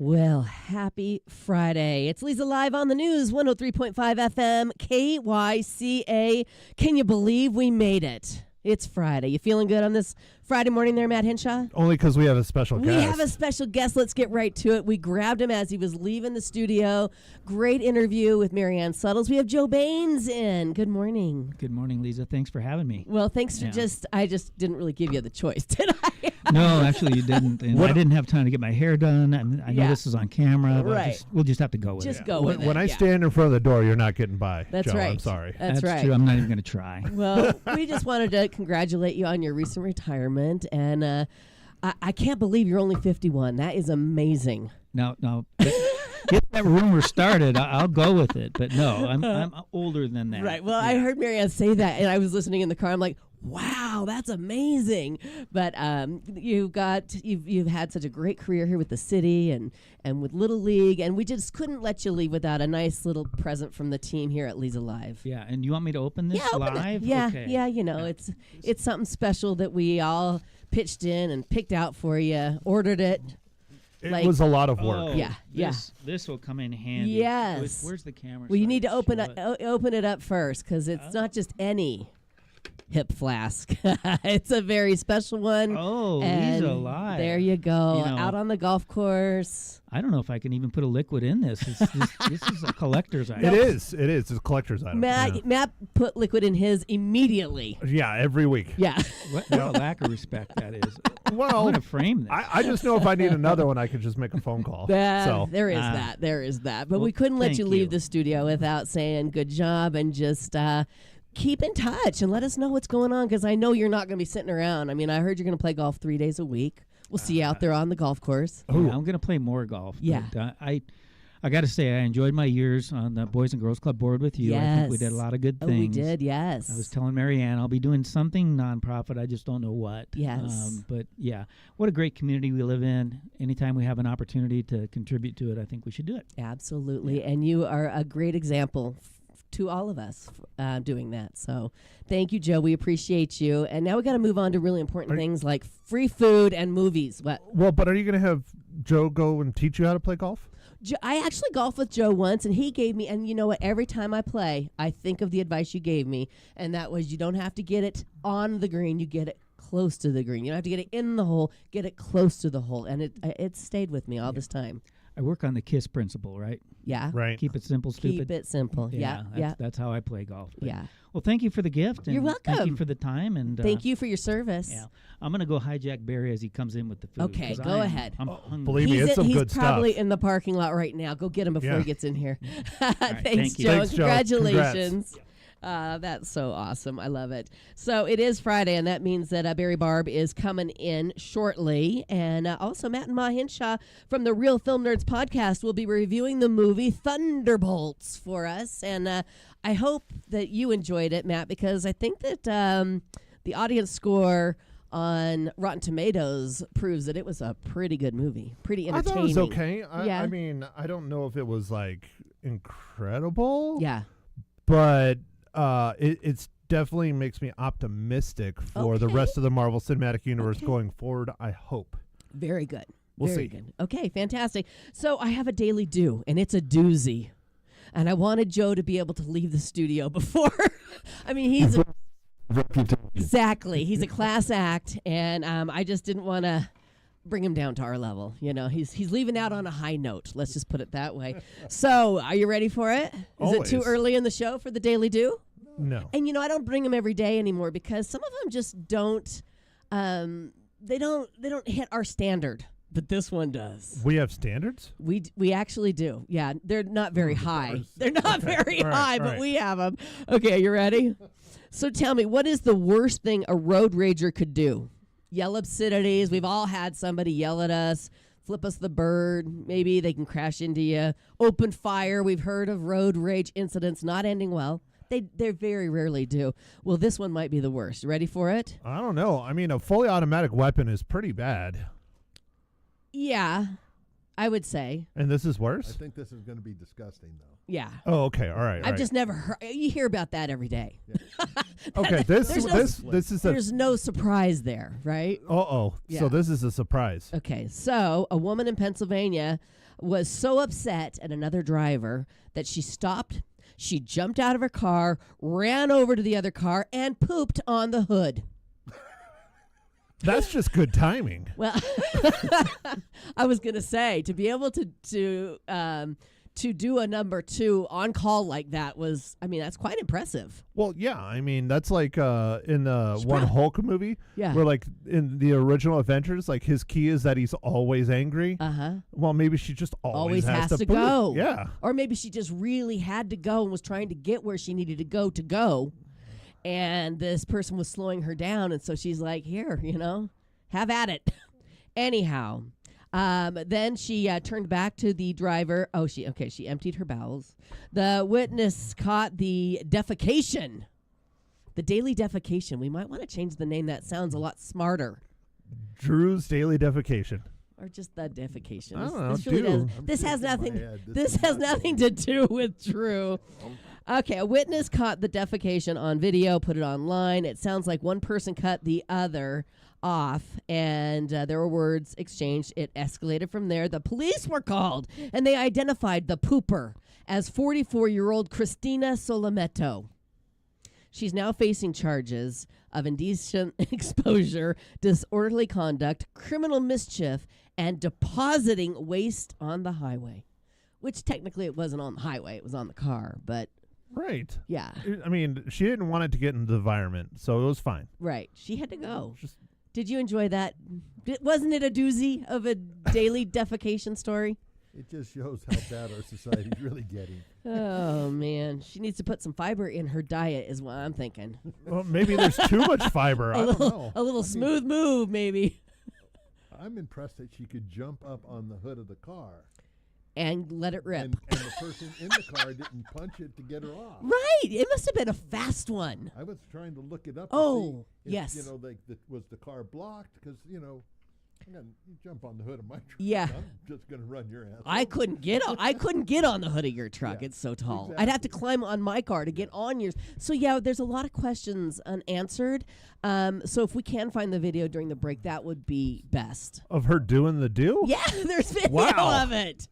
Well, happy Friday. It's Leza live on the news, 103.5 FM, KYCA. Can you believe we made it? It's Friday. You feeling good on this Friday morning there, Matt Henshaw? Only because we have a special guest. We have a special guest. Let's get right to it. We grabbed him as he was leaving the studio. Great interview with Marianne Suttles. We have Joe Baines in. Good morning. Good morning, Leza. Thanks for having me. Well, thanks for I just didn't really give you the choice, did I? No, actually you didn't. And I didn't have time to get my hair done. I know this is on camera, but right. we'll just have to go with it. Just go with it. When I stand in front of the door, you're not getting by. That's Joe, right. I'm sorry. That's right. True. I'm not even going to try. Well, we just wanted to congratulate you on your recent retirement, and I can't believe you're only 51. That is amazing. No. Get that rumor started. I'll go with it. But no, I'm older than that. Right. Well, I heard Marianne say that, and I was listening in the car. I'm like, wow, that's amazing. But you've had such a great career here with the city and with Little League, and we just couldn't let you leave without a nice little present from the team here at Leza Live. Yeah, and you want me to open this live? Yeah, okay. yeah. You know, it's something special that we all pitched in and picked out for you. Ordered it. It was a lot of work. Yeah. This will come in handy. Yes. Where's the camera? Well, you need to open it up first, because it's not just any hip flask. It's a very special one. Oh, and Leza Live. There you go. Out on the golf course. I don't know if I can even put a liquid in this. This is a collector's item. It is. It's a collector's item. Matt put liquid in his immediately. Yeah, every week. Yeah. What a lack of respect that is. Well, I'm going to frame this. I just know if I need another one, I could just make a phone call. There is that. But we couldn't let you leave the studio without saying good job, and just keep in touch and let us know what's going on, because I know you're not going to be sitting around. I mean, I heard you're going to play golf 3 days a week. We'll see you out there on the golf course. Yeah, I'm going to play more golf. Yeah. But, I got to say, I enjoyed my years on the Boys and Girls Club board with you. Yes. I think we did a lot of good things. We did, yes. I was telling Marianne I'll be doing something nonprofit. I just don't know what. Yes. But, yeah, what a great community we live in. Anytime we have an opportunity to contribute to it, I think we should do it. Absolutely. Yeah. And you are a great example to all of us doing that. So thank you, Joe. We appreciate you. And now we got to move on to really important things like free food and movies. What? Well, but are you going to have Joe go and teach you how to play golf? I actually golfed with Joe once, and he gave me, and you know what, every time I play, I think of the advice you gave me, and that was you don't have to get it on the green, you get it close to the green. You don't have to get it in the hole, get it close to the hole, and it stayed with me all this time. I work on the KISS principle, right? Yeah. Right. Keep it simple, stupid. Keep it simple. Yeah. That's how I play golf. But yeah. Well, thank you for the gift. And you're welcome. Thank you for the time. And thank you for your service. Yeah. I'm going to go hijack Barry as he comes in with the food. Okay, go ahead. I'm hungry. Believe me, it's some good stuff. He's probably in the parking lot right now. Go get him before he gets in here. Thanks, you. Joe. Thanks, Joe. Congratulations. That's so awesome. I love it. So it is Friday, and that means that Barry Barb is coming in shortly. And also Matt and Ma Henshaw from the Real Film Nerds podcast will be reviewing the movie Thunderbolts for us. And I hope that you enjoyed it, Matt, because I think that the audience score on Rotten Tomatoes proves that it was a pretty good movie. Pretty entertaining. I thought it was okay. I mean, I don't know if it was like incredible. Yeah. But it's definitely makes me optimistic for the rest of the Marvel Cinematic Universe going forward, I hope. Very good. We'll Very see. good. Okay, fantastic. So I have a daily do, and it's a doozy. And I wanted Joe to be able to leave the studio before. I mean, he's exactly. He's a class act, and I just didn't want to bring him down to our level. You know, he's leaving out on a high note. Let's just put it that way. So, are you ready for it? Is it too Always. early in the show for the daily do? No. And I don't bring them every day anymore because some of them just don't. They don't hit our standard. But this one does. We have standards? We actually do. Yeah, they're not very high. They're not very All right, high, all but right. we have them. Okay, you ready? So tell me, what is the worst thing a road rager could do? Yell obscenities. We've all had somebody yell at us, flip us the bird. Maybe they can crash into you. Open fire. We've heard of road rage incidents not ending well. They very rarely do. Well, this one might be the worst. Ready for it? I don't know. I mean, a fully automatic weapon is pretty bad. Yeah, I would say. And this is I worse? think this is going to be disgusting, though. Yeah. Oh, okay. All right. I've just never heard. You hear about that every day. Okay, this There's no- this is a There's no surprise there, right? So this is a surprise. Okay, so a woman in Pennsylvania was so upset at another driver that she stopped. She jumped out of her car, ran over to the other car, and pooped on the hood. That's just good timing. Well, I was gonna say to be able to do a number 2 on call like that was, I mean, that's quite impressive. Well, yeah, I mean that's like in the one Sprout. Hulk movie, Yeah. where like in the original Avengers, like his key is that he's always angry. Well, maybe she just always Always has to poop. go. Yeah, Or maybe she just really had to go and was trying to get where she needed to go. And this person was slowing her down. And so she's like, here, have at it. Anyhow, then she turned back to the driver. Oh, she emptied her bowels. The witness caught the defecation. The daily defecation. We might want to change the name. That sounds a lot smarter. Drew's daily defecation. Or just the defecation. I don't know, This really do. does. I'm This has shaking my nothing. head. This has nothing to do with Drew. Okay, a witness caught the defecation on video, put it online. It sounds like one person cut the other off, and there were words exchanged. It escalated from there. The police were called, and they identified the pooper as 44-year-old Christina Solometto. She's now facing charges of indecent exposure, disorderly conduct, criminal mischief, and depositing waste on the highway. Which technically it wasn't on the highway, it was on the car, but Right. yeah, I mean, she didn't want it to get into the environment, so it was fine. right. She had to go. Just Did you enjoy that? Wasn't it a doozy of a daily defecation story? It just shows how bad our society's really getting. Oh, man. She needs to put some fiber in her diet is what I'm thinking. well, maybe there's too much fiber. I don't know. A little smooth move, maybe. I'm impressed that she could jump up on the hood of the car. And let it rip. And the person in the car didn't punch it to get her off. Right. It must have been a fast one. I was trying to look it up. Oh, to see if, yes. was the car blocked? Because, you jump on the hood of my truck. Yeah. I'm just going to run your ass. I over. couldn't get on. I couldn't get on the hood of your truck. Yeah, It's so tall. I'd have to climb on my car to get on yours. So yeah, there's a lot of questions unanswered. So if we can find the video during the break, that would be best. Of her doing the do? Yeah, there's video Wow. of it.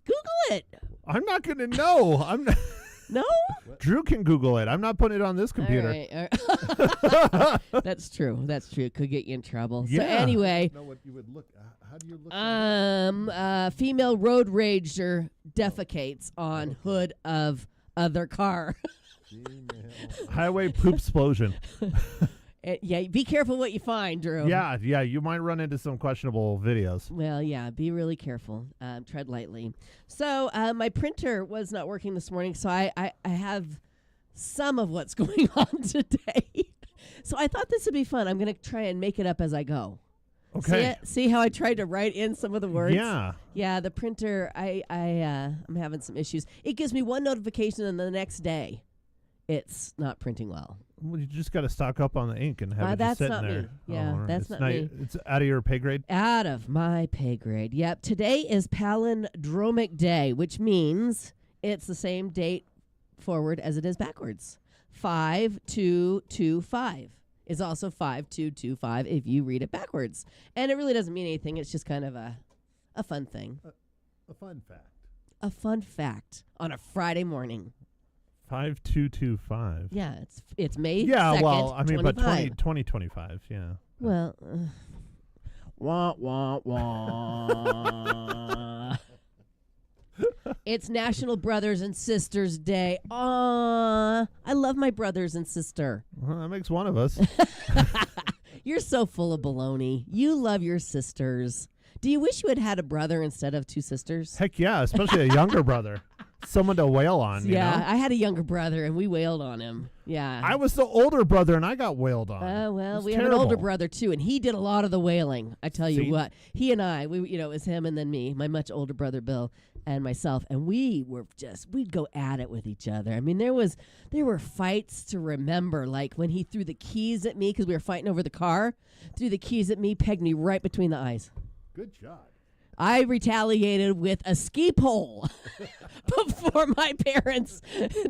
Google it. I'm not going to know. I'm not. No? Drew can Google it. I'm not putting it on this computer. All right. That's true. That's true. It could get you in trouble. Yeah. So anyway, Know what you would look. How do you look? female road rager defecates on hood of other car. Female. Highway poop explosion. Yeah, be careful what you find, Drew. Yeah, you might run into some questionable videos. Well, yeah, be really careful. Tread lightly. So my printer was not working this morning, so I have some of what's going on today. So I thought this would be fun. I'm going to try and make it up as I go. Okay. See how I tried to write in some of the words? Yeah. Yeah, the printer, I'm having some issues. It gives me one notification, and the next day, it's not printing well. Well, you just got to stock up on the ink and have it That's just sitting not there. me. Yeah, all right. that's It's not me. It's out of your pay grade. Out of my pay grade. Yep. Today is Palindromic Day, which means it's the same date forward as it is backwards. 5225 is also 5225 if you read it backwards. And it really doesn't mean anything. It's just kind of a fun thing. A fun fact. A fun fact on a Friday morning. 5225. Yeah, it's May 2nd, well, I mean, 25. but 2025, yeah. Well, wah, wah, wah. It's National Brothers and Sisters Day. Aw, I love my brothers and sister. Well, that makes one of us. You're so full of baloney. You love your sisters. Do you wish you had had a brother instead of two sisters? Heck yeah, especially a younger brother. Someone to wail on, you Yeah, know? I had a younger brother, and we wailed on him. Yeah. I was the older brother, and I got wailed on. Well, It's we have an older terrible. brother, too, and he did a lot of the wailing. I tell you See? what. He and I, it was him and then me, my much older brother, Bill, and myself, and we'd go at it with each other. I mean, there were fights to remember, like when he threw the keys at me because we were fighting over the car, threw the keys at me, pegged me right between the eyes. Good shot. I retaliated with a ski pole before my parents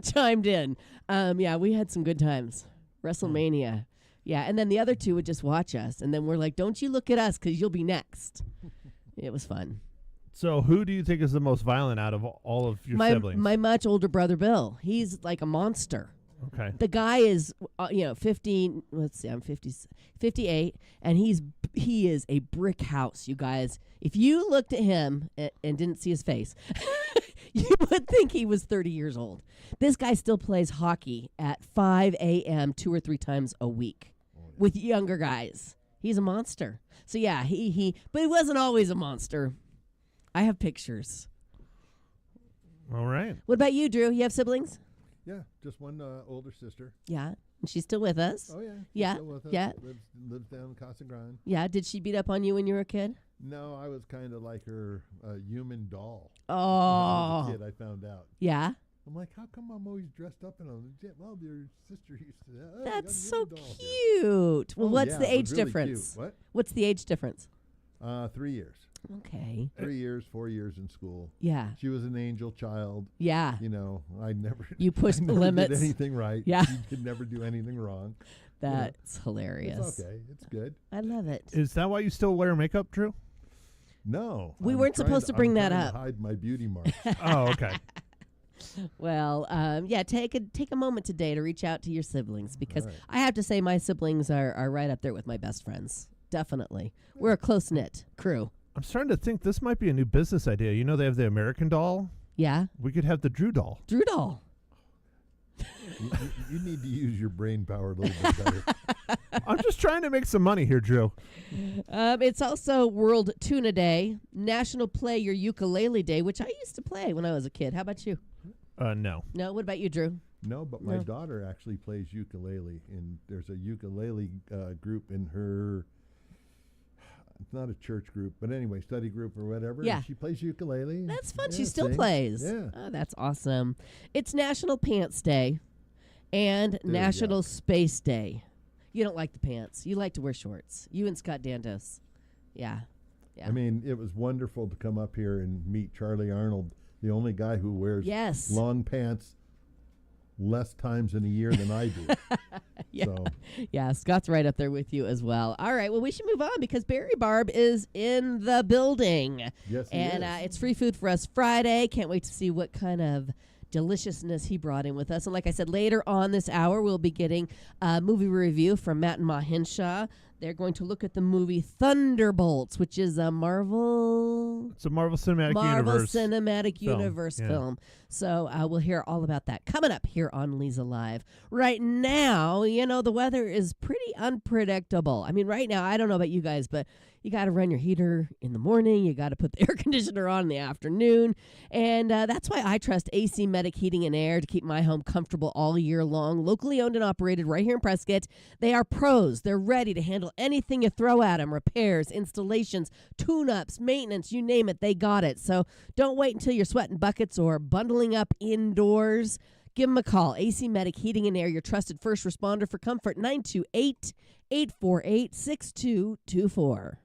chimed in. Yeah, we had some good times. WrestleMania. Yeah, and then the other two would just watch us. And then we're like, don't you look at us because you'll be next. It was fun. So who do you think is the most violent out of all of your My siblings? much older brother, Bill. He's like a monster. Okay. The guy is, 15, let's see, I'm 58, and he is a brick house, you guys. If you looked at him and didn't see his face, you would think he was 30 years old. This guy still plays hockey at 5 a.m. 2 or 3 times a week with younger guys. He's a monster. So, yeah, but he wasn't always a monster. I have pictures. All right. What about you, Drew? You have siblings? Yeah, just one older sister. Yeah. And she's still with us? Oh, yeah. she's Yeah, still with us. yeah. Lives down in Casa Grande. Yeah. Did she beat up on you when you were a kid? No, I was kind of like her human doll. When I was Oh. a kid, I found out. Yeah. I'm like, how come I'm always dressed up in them? Well, your sister used to. Oh, you got a That's so human doll here." cute. Well, Oh, what's yeah, the it was age really difference? cute. What? What's the age difference? 3 years. Okay. 3 years, 4 years in school. Yeah. She was an angel child. Yeah. You know, I never. You pushed I the never limits. Did anything right. Yeah. She could never do anything wrong. That's hilarious. It's okay. It's good. I love it. Is that why you still wear makeup, Drew? No. We I'm weren't trying supposed to bring I'm that trying up. To hide my beauty marks. Oh, okay. Well, yeah, take a moment today to reach out to your siblings because All right. I have to say my siblings are right up there with my best friends. Definitely. We're a close-knit crew. I'm starting to think this might be a new business idea. You know, they have the American doll. Yeah. We could have the Drew doll. Drew doll. You need to use your brain power a little bit better. I'm just trying to make some money here, Drew. It's also World Tuna Day, National Play Your Ukulele Day, which I used to play when I was a kid. How about you? No. No? What about you, Drew? No, but my No. daughter actually plays ukulele, and there's a ukulele group in her. It's not a church group, but anyway, study group or whatever. and Yeah. she plays ukulele. That's fun. Yeah, She still sings. plays. Yeah. Oh, that's awesome. It's National Pants Day and you National go. Space Day. You don't like the pants. You like to wear shorts. You and Scott Dandos. Yeah. Yeah. I mean, it was wonderful to come up here and meet Charlie Arnold, the only guy who wears Yes. long pants less times in a year than I do. Yeah. So Yeah, Scott's right up there with you as well. All right, well, we should move on because Barry Barb is in the building. yes, he And is. it's Free Food for Us Friday. Can't wait to see what kind of deliciousness he brought in with us. And like I said, later on this hour, we'll be getting a movie review from Matt and Ma Henshaw. They're going to look at the movie Thunderbolts, which is a Marvel It's a Marvel Cinematic Universe. Cinematic film, Universe yeah. film. So we'll hear all about that coming up here on Leza Live. Right now, the weather is pretty unpredictable. I mean, right now, I don't know about you guys, but you got to run your heater in the morning. You got to put the air conditioner on in the afternoon. And that's why I trust AC Medic Heating and Air to keep my home comfortable all year long. Locally owned and operated right here in Prescott. They are pros. They're ready to handle anything you throw at them. Repairs, installations, tune-ups, maintenance, you name it, they got it. So don't wait until you're sweating buckets or bundling up indoors. Give them a call. AC Medic Heating and Air, your trusted first responder for comfort. 928-848-6224.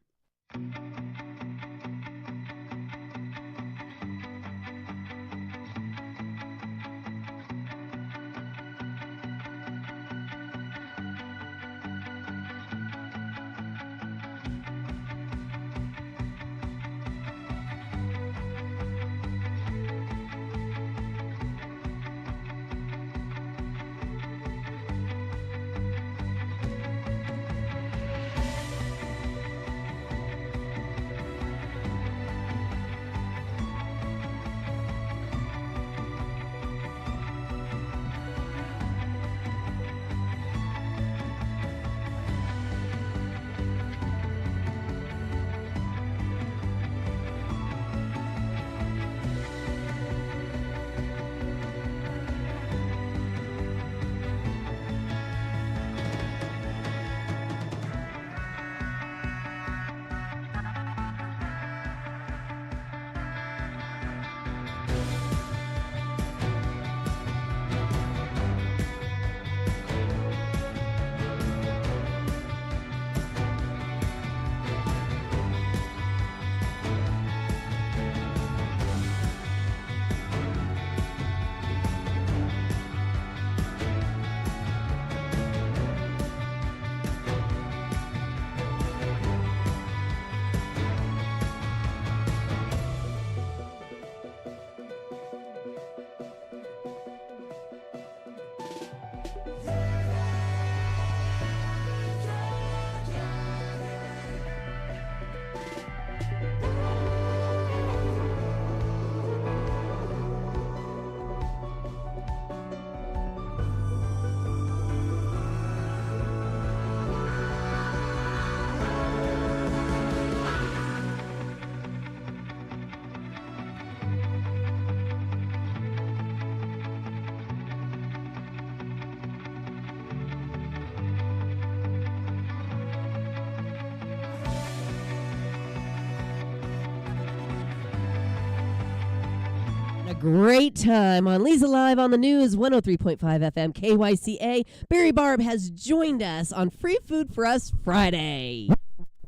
great time on Leza Live on the News, 103.5 FM, KYCA. Barry Barb has joined us on Free Food for Us Friday.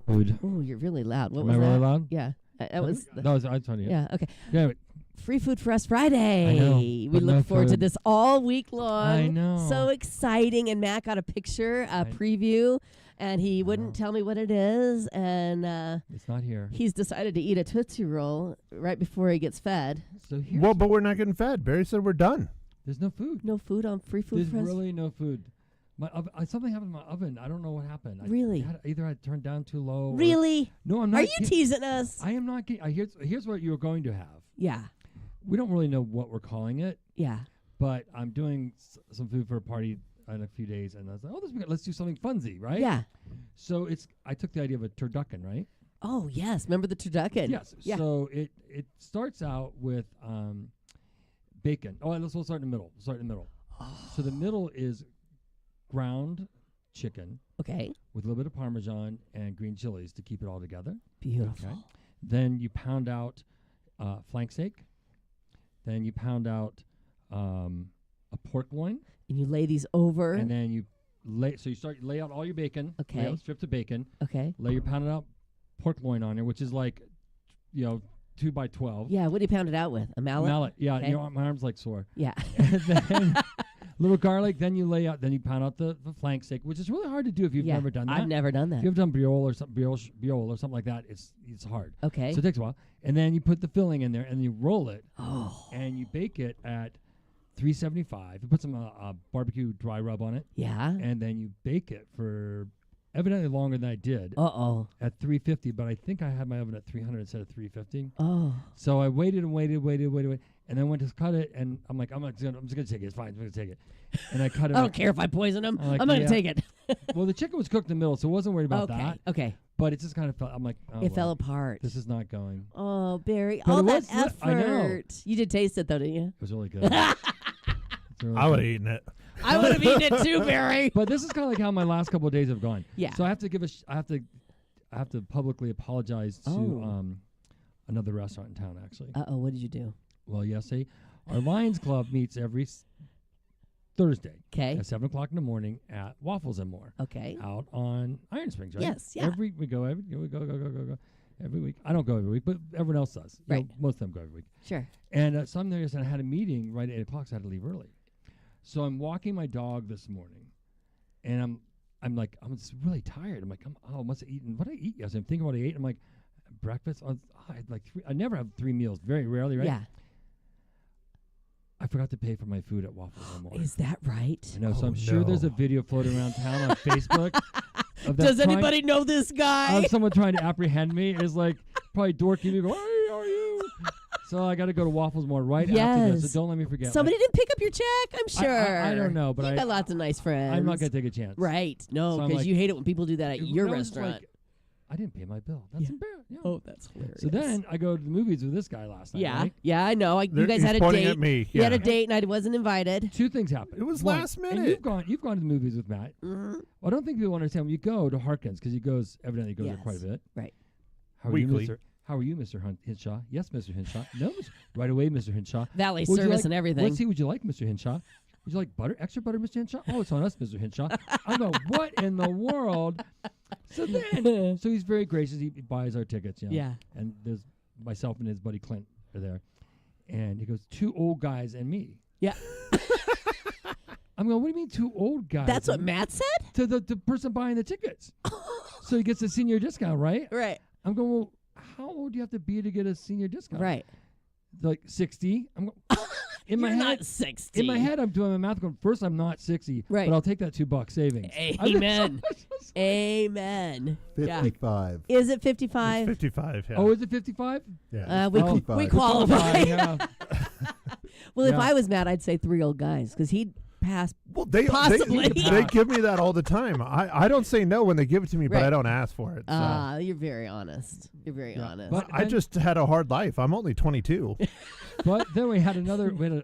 Food. Oh, you're really loud. What Am was I that? really loud? Yeah. That was... No, I was funny. yeah, okay. Yeah, but Free Food for Us Friday. I know, We but look no forward to food. this all week long. I know. So exciting. And Matt got a picture, a preview, and he wouldn't tell me what it is. And it's not here. he's decided to eat a Tootsie Roll right before he gets fed. So here's Well, but we're not getting fed. Barry said we're done. there's no food. No food on Free Food There's for Us? really no food. My something happened in my oven. I don't know what happened. Really? Either I turned down too low. or- Really? No, I'm not. Are you teasing us? I am not. Here's what you're going to have. Yeah. We don't really know what we're calling it, Yeah. but I'm doing some food for a party in a few days, and I was like, oh, let's do something funsy, right? Yeah. So I took the idea of a turducken, right? Oh, yes. Remember the turducken? Yes. Yeah. So it starts out with bacon. Oh, we'll start in the middle. So the middle is ground chicken Okay. with a little bit of Parmesan and green chilies to keep it all together. Beautiful. Okay. Then you pound out flank steak. Then you pound out a pork loin. And you lay these over. And then you lay out all your bacon. Lay Okay. out strips of bacon. Okay. Lay your pounded out pork loin on there, which is like, 2 by 12. Yeah. What do you pound it out with? A mallet? Mallet. Yeah. Okay. My arm's like sore. Yeah. And then little garlic. Then you pound out the flank steak, which is really hard to do if you've Yeah. never done that. I've never done If that. you've done briole or something like that, it's hard. Okay. So it takes a while. And then you put the filling in there and you roll it Oh. and you bake it at 375. You put some barbecue dry rub on it, Yeah. and then you bake it for evidently longer than I did Uh-oh. at 350. But I think I had my oven at 300 instead of 350. Oh. So I waited and waited, and then went to cut it, and I'm like, I'm just gonna take it. It's fine. I'm gonna take it. And I cut it. I don't care if I poison them. I'm like, I'm going to yeah. take it. Well, the chicken was cooked in the middle, so I wasn't worried about okay. that. Okay. But it just kind of felt. I'm like, oh, It fell well, apart. This is not going. Oh, Barry. But all it that was effort. I know. You did taste it, though, didn't you? It was really good. It's really I would good. have eaten it. I would have eaten it too, Barry. But this is kind of like how my last couple of days have gone. Yeah. So I have to I have to publicly apologize to Oh. another restaurant in town. Actually, Uh-oh. What did you do? well, yes, our Lions Club meets every Thursday Okay. at 7:00 in the morning at Waffles and More Okay. out on Iron Springs. Right? Yes, yeah. We go every week. I don't go every week, but everyone else does. You know, Right. most of them go every week. Sure. And so I'm there, and I had a meeting right at 8:00, so I had to leave early. So I'm walking my dog this morning, and I'm just really tired. I'm like, I must have eaten. What did I eat yesterday? I'm thinking what I ate. I'm like, breakfast. I had like I never have 3 meals, very rarely, right? Yeah. I forgot to pay for my food at Waffles and More. Is that right? I know, so Oh, I'm sure there's a no. video floating around town on Facebook. Of that Does trying- anybody know this guy? of someone trying to apprehend me? Is like probably dorky me. Go, hey, how are you? So I got to go to Waffles More right after this. Yes. So don't let me forget. Somebody didn't pick up your check, I'm I- sure. I don't know, but you I- got lots of nice friends. I'm not gonna take a chance. Right. No, So I'm because like- you hate it when people do that at your That was restaurant. like, I didn't pay my bill. That's Yeah. embarrassing. Yeah. Oh, that's hilarious. So then I go to the movies with this guy last night. Yeah. Right? Yeah, I know. You guys He's had a pointing date. at me. You had a Yeah. date and I wasn't invited. Two things happened. It was One, last And minute. you've gone to the movies with Matt. Mm-hmm. Well, I don't think people understand when you go to Harkins because he goes evidently goes there quite a Yes. bit. Right. How are Weekly. you, Mr. How are you, Mr. Hinshaw? Yes, Mr. Hinshaw. No, right away, Mr. Hinshaw. Valet Would you service like- and everything. Let's see. Would you like, Mr. Hinshaw? Would you like butter? Extra butter, Mr. Hinshaw? Oh, it's on us, Mr. Hinshaw. I'm going, what in the world? So then, so he's very gracious. He buys our tickets, you know. Yeah. And there's myself and his buddy Clint are there. And he goes, 2 old guys and me. Yeah. I'm going, what do you mean 2 old guys? That's what And Matt said? to the person buying the tickets. So he gets a senior discount, right? Right. I'm going, well, how old do you have to be to get a senior discount? Right. Like 60. I'm going, in my You're head, not 60. in my head, I'm doing my math going, first, I'm not 60, Right. but I'll take that $2 savings. Amen. Amen. Yeah. 55. Is it 55? 55. Yeah. Oh, is it 55? yeah. We, Oh, we 55. qualify. yeah. Well, if Yeah. I was Matt, I'd say 3 old guys because he'd pass. Well, they Possibly. they give me that all the time. I don't say no when they give it to me, but Right. I don't ask for it. So. You're very honest. You're very Yeah. honest. But- I then- just had a hard life. I'm only 22. But then we had another good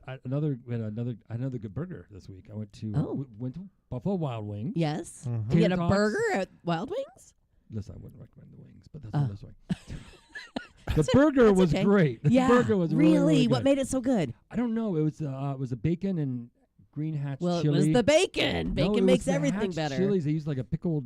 burger this week. I went to went to Buffalo Wild Wings. yes. Mhm. You get a Tater tots. burger at Wild Wings? Listen, I wouldn't recommend the wings, but that's another story. The burger That's was okay. great. The Yeah, burger was really, really What good. made it so good? I don't know. It was a bacon and green hatch Well, chili. it was the bacon. No, Bacon it was makes the everything hatch better. Chilies. They used like a pickled.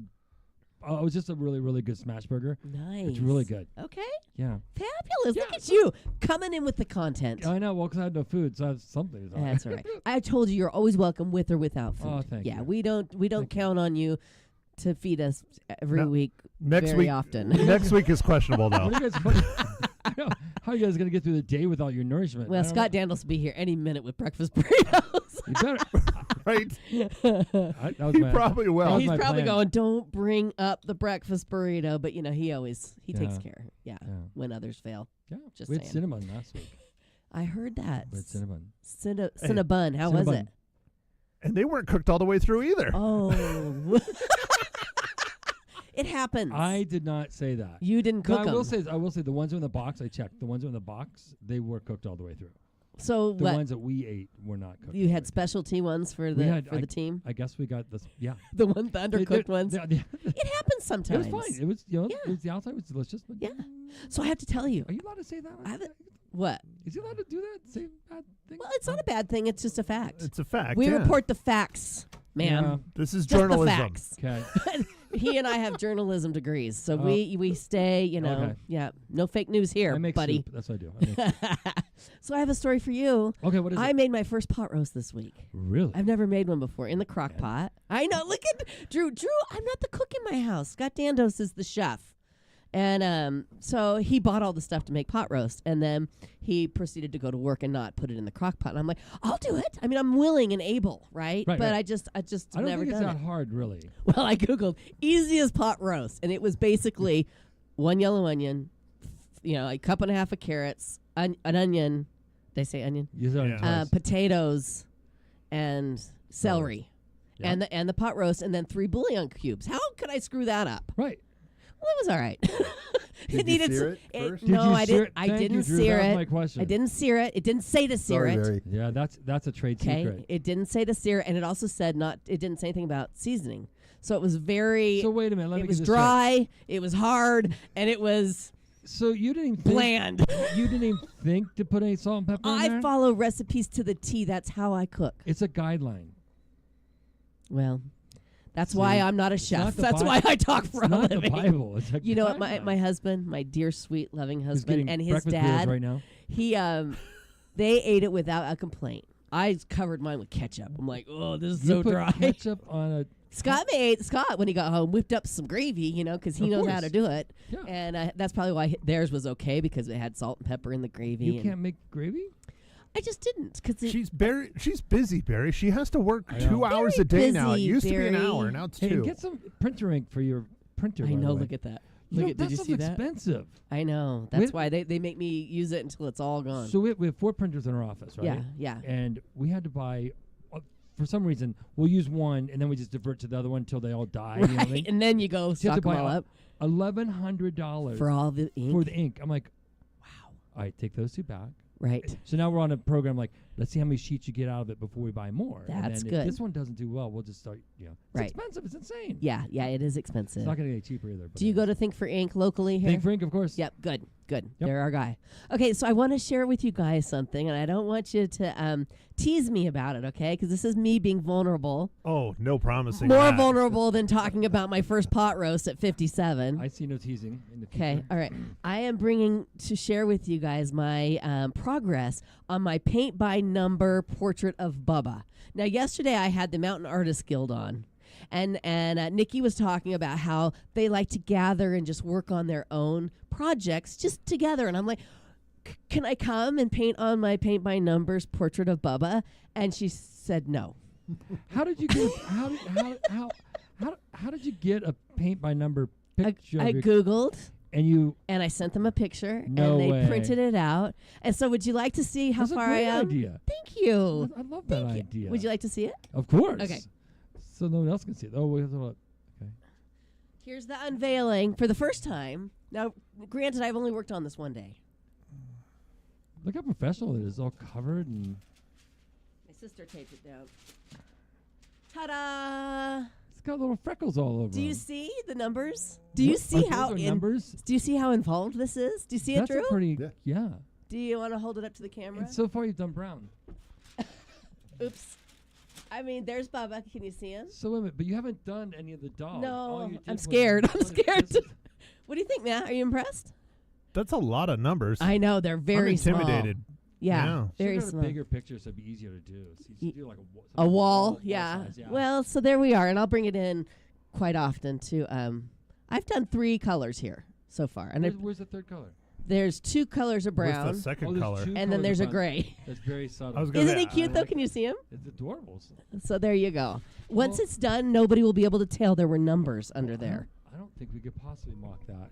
Oh, it was just a really, really good smash burger. Nice. It's really good. Okay. Yeah. Fabulous. Look Yeah. at you coming in with the content. I know. Well, because I had no food, so I have something. That's all right. I told you you're always welcome with or without food. Oh, thank yeah, you. we don't Thank count on you to feed us every No, week next very week- often. Next week is questionable though. What are you guys? How are you guys gonna get through the day without your nourishment? Well, I don't Scott Daniels will be here any minute with breakfast burritos. You better. Right? That was He my- probably will. that was He's my probably plan. going, "Don't bring up the breakfast burrito," but he takes Yeah. care. Yeah, Yeah. when others fail. Yeah. Just we had saying. cinnamon last week. I heard that. We had cinnamon. Cinnabon. How was Cinnabon. it? And they weren't cooked all the way through either. Oh, it happens. I did not say that. You didn't No, cook I will them. say. I will say the ones in the box. I checked. The ones in the box, they were cooked all the way through. So The what? ones that we ate were not cooked. You all the had way specialty ones for We the had- the team. I guess we got this. Yeah. The undercooked ones. It It happens sometimes. was fine. It was. You know, Yeah. it was, the outside was delicious. But Yeah. So I have to tell you, Are you allowed to say that? I haven't- what? Is he allowed to do that? Say bad things? Well, it's not a bad thing. It's just a fact. It's a fact. We yeah. report the facts, ma'am. This is Just journalism. the facts. Okay. He and I have journalism degrees, so Oh. we stay. Okay. Yeah, no fake news here, I make buddy. soup. That's what I do. I make soup. So I have a story for you. Okay, what is I it? made my first pot roast this week. Really? I've never made one before in the crock pot. I know. Look at Drew. Drew, I'm not the cook in my house. Scott Dandos is the chef. And so he bought all the stuff to make pot roast, and then he proceeded to go to work and not put it in the crock pot. And I'm like, I'll do it. I mean, I'm willing and able, right? Right, but right. I just I don't never think it's done that it. hard, really. Well, I googled easiest pot roast, and it was basically one yellow onion, a cup and a half of carrots, an onion. Did I say onion? You said it Yeah. twice. Potatoes, and celery, Yeah. and the pot roast, and then 3 bouillon cubes. How could I screw that up? Right. Well, it was all right. Did you sear it first? No, Did you I sear didn't. it? I Thank you, didn't Drew. sear That was it. my question. I didn't sear it. It didn't say to sear Sorry, it. Barry. Yeah, that's a trade Okay, secret. it didn't say to sear, and it also said not. It didn't say anything about seasoning. So it was very. So wait a minute. Let me it get was this dry. It was hard, and it was Right. So you didn't even think, bland. you didn't even think to put any salt and pepper in I there? follow recipes to the T. That's how I cook. It's a guideline. Well, that's See, why I'm not a it's chef. not the That's Bi- why I talk for It's a not the living. Bible. It's a You know what? guideline. My husband, my dear, sweet, loving He's husband, getting and his breakfast burritos dad, right now. he they ate it without a complaint. I covered mine with ketchup. I'm like, oh, this is You so put dry. ketchup on a. Scott when he got home, whipped up some gravy, because he Of knows how course. to do it. Yeah. And that's probably why theirs was okay, because it had salt and pepper in the gravy. You and can't make gravy? I just didn't, because She's busy, Barry. She has to work I 2 know. hours a Very day now. It busy, used to be an Barry. hour. Now it's Hey, 2. get some printer ink for your printer. I by the know. way. Look at that. You know, Did that you stuff's see that? expensive. I know. That's why they make me use it until it's all gone. So we have 4 printers in our office, right? Yeah. And we had to buy, for some reason, we'll use one and then we just divert to the other one until they all die. You know what I mean? And then you go So you have stock to them buy all up $1,100 for all the ink. for the ink. I'm like, Wow. all right, take those 2 back. Right. So now we're on a program like, let's see how many sheets you get out of it before we buy more. That's and then good. If this one doesn't do well, we'll just start, It's Right. expensive. It's insane. Yeah, it is expensive. It's not going to get cheaper either. but Do you it go is. to Think for Ink locally here? Think for ink, of course. Yep, good. Yep. They're our guy. Okay, so I want to share with you guys something, and I don't want you to tease me about it, okay? Because this is me being vulnerable. Oh, no promising. More that. vulnerable than talking about my first pot roast at 57. I see no teasing in the Okay, future. all right. I am bringing to share with you guys my progress on my paint by number portrait of Bubba. Now, yesterday I had the Mountain Artist Guild on. And Nikki was talking about how they like to gather and just work on their own projects just together. And I'm like, can I come and paint on my paint by numbers portrait of Bubba? And she said no. How did you get how did you get a paint by number picture? I of your, Googled. and you And I sent them a picture, No and they way. printed it out. And so, would you like to see how that's far a great I am? idea. Thank you. I love that Thank you. idea. Would you like to see it? Of course. Okay. So no one else can see it. Oh, wait, hold on. Okay. Here's the unveiling for the first time. Now, granted, I've only worked on this one day. Look how professional it is. All covered and My sister taped it down. Ta-da! It's got little freckles all over. Do you him. see the numbers? Do you see Those how are numbers? Do you see how involved this is? Do you see That's it, Drew? a pretty. Yeah. Yeah. Do you want to hold it up to the camera? And so far, you've done brown. Oops. I mean, there's Bubba. Can you see him? So wait a minute, but you haven't done any of the dogs. All No, you did I'm was scared. I'm put it scared. this- What do you think, Matt? Are you impressed? That's a lot of numbers. I know they're very I'm small. intimidated. Yeah, Yeah. very Should've got small. a bigger picture so it'd be easier to do. So you should do like A wall, yeah. yeah. Well, so there we are, and I'll bring it in quite often too. I've done 3 colors here so far, and Where's the third color? there's 2 colors of Where's brown, the second Oh, there's color? 2 and then colors there's a of brown. gray. That's very subtle. I was gonna Isn't say, he cute I though? like Can you see him? It's adorable. So there you go. Once Well- it's done, nobody will be able to tell there were numbers under there. I don't think we could possibly mock that.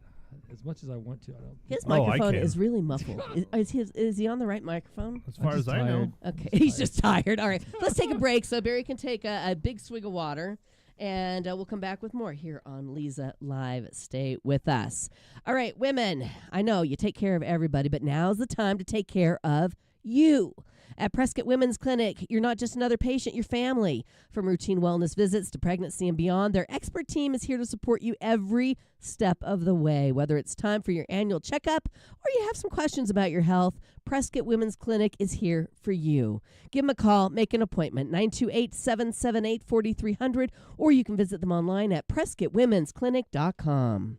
As much as I want to, I don't. His Oh, I microphone can. is really muffled. is he on the right microphone? As far as just I know. tired. Okay, he's just tired. All right, let's take a break so Barry can take a big swig of water, and we'll come back with more here on Leza Live. Stay with us. All right, women, I know you take care of everybody, but now's the time to take care of you. At Prescott Women's Clinic, you're not just another patient, you're family. From routine wellness visits to pregnancy and beyond, their expert team is here to support you every step of the way. Whether it's time for your annual checkup or you have some questions about your health, Prescott Women's Clinic is here for you. Give them a call, make an appointment, 928-778-4300, or you can visit them online at PrescottWomen'sClinic.com.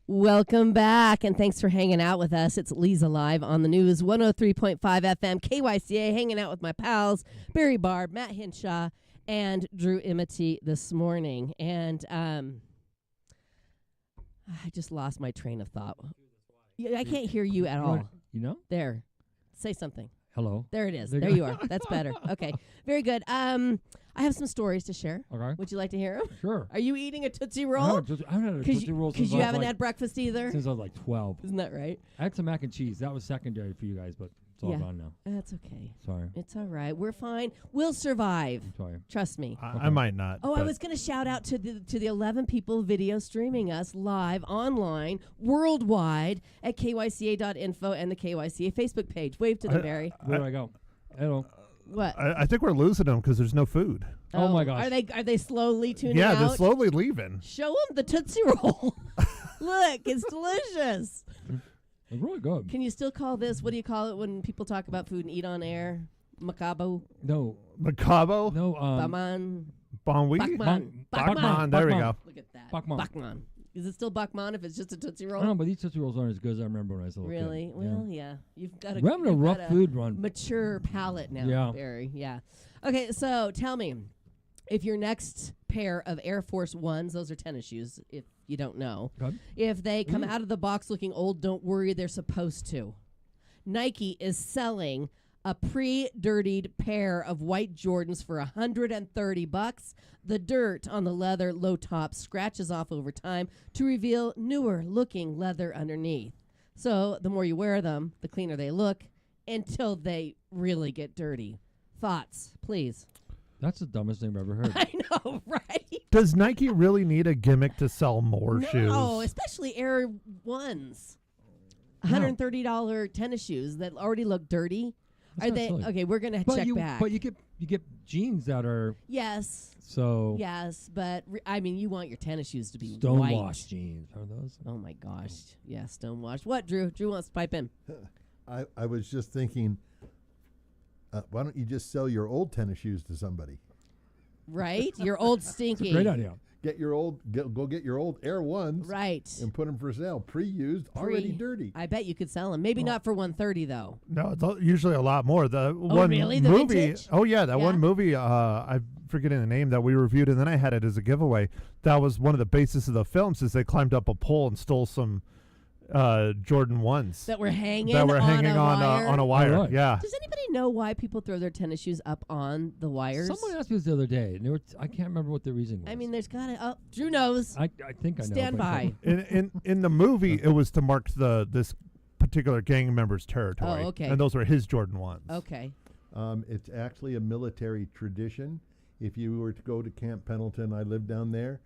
Welcome back, and thanks for hanging out with us. It's Leza Live on the News, 103.5 FM, KYCA, hanging out with my pals, Barry Barb, Matt Hinshaw, and Drew Imity this morning. And I just lost my train of thought. Yeah, I can't hear you at all. You know? There. Say something. Hello. There it is. There There you you are. That's better. Okay. Very good. I have some stories to share. Okay. Would you like to hear them? Sure. Are you eating a Tootsie I Roll? haven't had a Tootsie Roll Because since you I was haven't like- had breakfast either? since I was like 12. Isn't that right? I had some mac and cheese. That was secondary for you guys, but it's all Yeah. gone now. That's okay. Sorry. It's all right. We're fine. We'll survive. I'm sorry. Trust me. I might not. Oh, I but was going to shout out to the 11 people video streaming us live online worldwide at kyca.info and the KYCA Facebook page. Wave to them, Barry. Where do I go? Hello. What? I think we're losing them because there's no food. Oh my gosh. Are they slowly tuning Yeah, out? they're slowly leaving. Show them the Tootsie Roll. Look, it's delicious. It's really good. Can you still call this? What do you call it when people talk about food and eat on air? Macabo, No. Macabo? No. Baman. Bonwi? Bachman. There we go. Look at that. Bachman. Is it still Bachman if it's just a Tootsie I Roll? don't know, but these Tootsie Rolls aren't as good as I remember when I was a little kid. Really? Well, yeah. You've got We're having a rough food run. mature palate now, Yeah. Barry. Yeah. Okay, so tell me, if your next pair of Air Force Ones, those are tennis shoes, if you don't know, Okay. if they come out of the box looking old, don't worry, they're supposed to. Nike is selling a pre-dirtied pair of white Jordans for $130. The dirt on the leather low top scratches off over time to reveal newer looking leather underneath. So the more you wear them, the cleaner they look until they really get dirty. Thoughts, please. That's the dumbest thing I've ever heard. I know, right? Does Nike really need a gimmick to sell more shoes? No, especially Air Ones. $130 tennis shoes that already look dirty. That's Are not they silly. okay? We're gonna check back. But you get jeans that are yes, but I mean, you want your tennis shoes to be white. stonewashed jeans. Are those? Oh my gosh, yeah, stonewashed. What, Drew? Drew wants to pipe in. I was just thinking, why don't you just sell your old tennis shoes to somebody? Right, your old stinky. Great idea. Go get your old Air Ones, Right. and put them for sale, pre-used, already dirty. I bet you could sell them. Maybe not for $130 though. No, it's usually a lot more. The one really? The movie. vintage? Oh yeah, that Yeah. one movie. I'm forgetting the name that we reviewed, and then I had it as a giveaway. That was one of the basis of the films. Is they climbed up a pole and stole some Jordan 1s That were hanging. on a wire. Oh, right. Yeah. Does anybody know why people throw their tennis shoes up on the wires? Someone asked me this the other day, and I can't remember what the reason was. I mean, there's gotta. Oh, Drew knows. I think I know. Stand but I by. In the movie, it was to mark this particular gang member's territory. Oh, okay. And those were his Jordan 1s. Okay. It's actually a military tradition. If you were to go to Camp Pendleton, I live down there.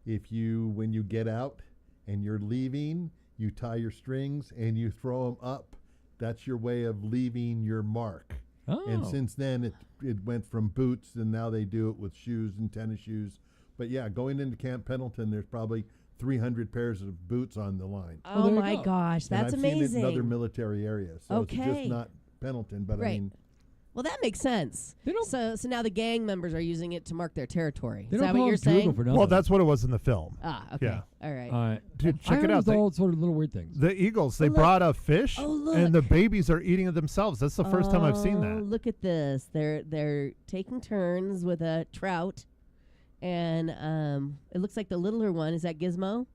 When you get out and you're leaving, you tie your strings and you throw them up. That's your way of leaving your mark. Oh. And since then, it went from boots, and now they do it with shoes and tennis shoes. But yeah, going into Camp Pendleton, there's probably 300 pairs of boots on the line. Oh there you my go. gosh, that's and I've amazing. seen it in other military areas. So it's Okay. just not Pendleton, but Right. I mean, Well, that makes sense. They don't- So now the gang members are using it to mark their territory. They Is don't that call what you're it Google saying? for nothing. Well, that's what it was in the film. Ah, okay. Yeah. All right. All right. Dude, I check heard it out. was all sort of little weird things. The Eagles, they look. brought a fish, Oh, and the look. babies are eating it themselves. That's the first time I've seen Oh, that. Look at this. They're taking turns with a trout, and it looks like the littler one is that Gizmo.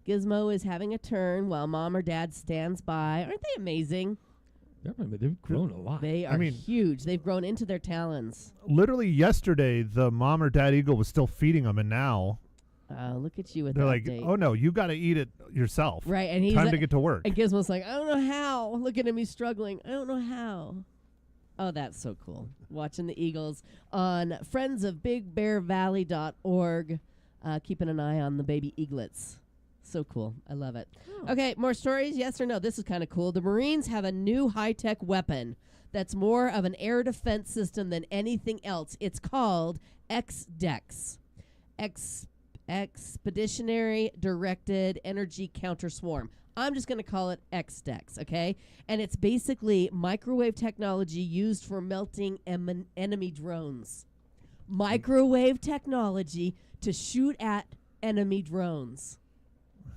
Gizmo is having a turn while mom or dad stands by. Aren't they amazing? They've grown a lot. They are mean- huge. They've grown into their talons. Literally yesterday, the mom or dad eagle was still feeding them, and now Look at you with they're that like, update. "Oh no, you got to eat it yourself." Right, and he's Time to get to work. And Gizmo's like, I don't know how. Look at him, he's struggling. I don't know how. Oh, that's so cool. Watching the Eagles on friendsofbigbearvalley.org. Keeping an eye on the baby eaglets. So cool. I love it. Okay, more stories? Yes or no? This is kind of cool. The Marines have a new high-tech weapon that's more of an air defense system than anything else. It's called XDEX. Expeditionary Directed Energy Counter Swarm. I'm just going to call it XDEX, okay? And it's basically microwave technology used for melting enemy drones. Microwave technology to shoot at enemy drones.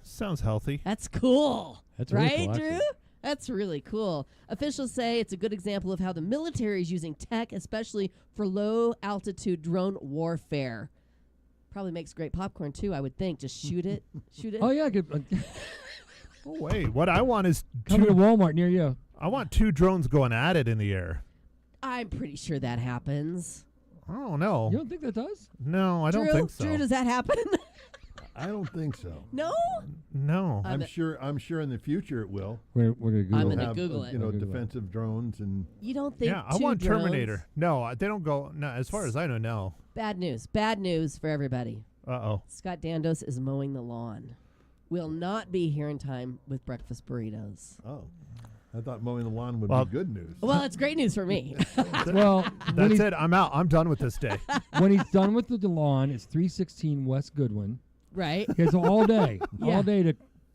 Sounds healthy. That's cool. That's really right, cool, Drew? actually. That's really cool. Officials say it's a good example of how the military is using tech, especially for low-altitude drone warfare. Probably makes great popcorn, too, I would think. Just shoot it. Shoot it. Oh yeah, good. Oh wait, what I want is Coming to two. Walmart near you. I want two drones going at it in the air. I'm pretty sure that happens. I don't know. You don't think that does? No, I don't think so. Drew, does that happen? I don't think so. No? No. I'm I'm sure in the future it will. We're gonna Google. I'm it. gonna have, Google it. You know, Google it. defensive drones and You don't think Yeah, I two want drones- Terminator. No, they don't go. No, as far as I know, no. Bad news. Bad news for everybody. Uh-oh. Scott Dandos is mowing the lawn. Will not be here in time with breakfast burritos. I thought mowing the lawn would Well- be good news. Well, it's great news for me. Well, when That's he's, it. I'm out. I'm done with this day. when he's done with the lawn, it's 316 West Goodwin. Right? He has all day, Yeah. all day to